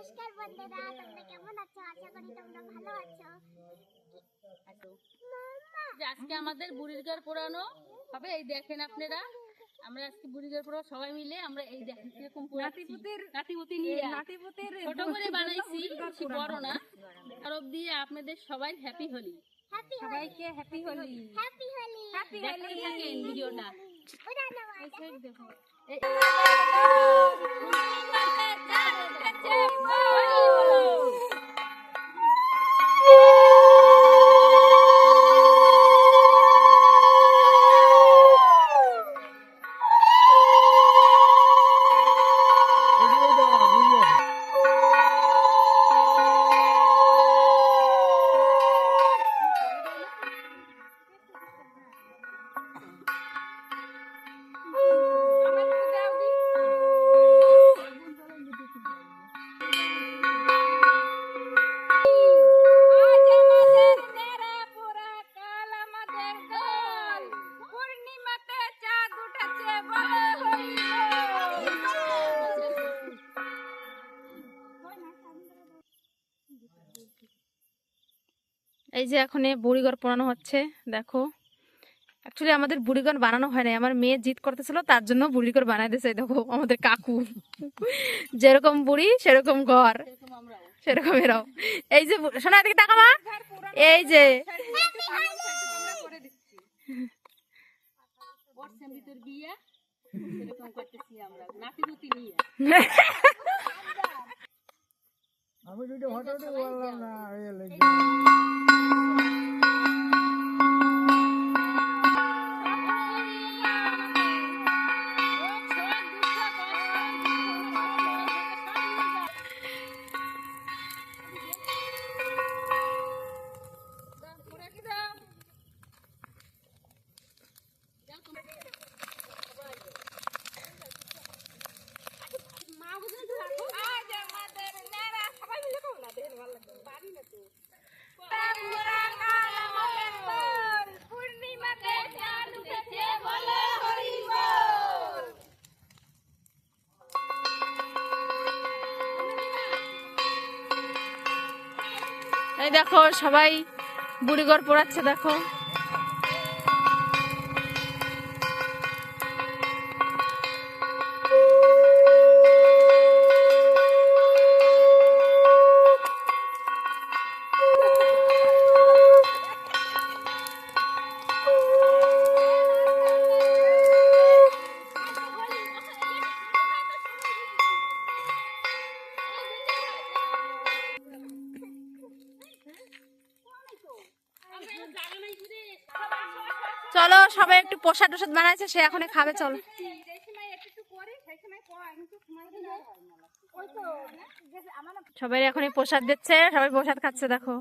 নমস্কার বন্ধুরা, তোমরা কেমন আছো? আশা করি তোমরা ভালো আছো। আজকে আমাদের বুড়ির ঘর পোড়ানো হবে। এই দেখেন আপনারা, আমরা আজকে বুড়ির ঘর পোড়ানো সবাই মিলে আমরা এই দেখেন কিরকম নাতিপুতি নিয়ে ছোট করে বানাইছি, বেশি বড় না। তরফ দিয়ে আপনাদের সবাই হ্যাপি হোলি, সবাইকে হ্যাপি হোলি, হ্যাপি হোলি। দেখতে থাকেন ভিডিওটা। এই যে এখন বুড়িঘর পোড়ানো হচ্ছে। দেখো, অ্যাকচুয়ালি আমাদের বুড়িঘর বানানো হয় না, আমার মেয়ে জিদ করতেছিল, তার জন্য বুড়িঘর বানাই দিয়েছে। দেখো আমাদের কাকু যেরকম বুড়ি সেরকম ঘর, সেরকম এরাও। এই যে শোনা, এদিকে টাকা মা, এই যে আমি দুটো ফটো বললাম না। এই দেখো সবাই বুড়িঘর পোড়াচ্ছে। দেখো চলো, সবাই একটু প্রসাদ টসাদ বানাইছে, সে এখন খাবে। চলো, সবাই এখন প্রসাদ দিচ্ছে, সবাই প্রসাদ খাচ্ছে। দেখো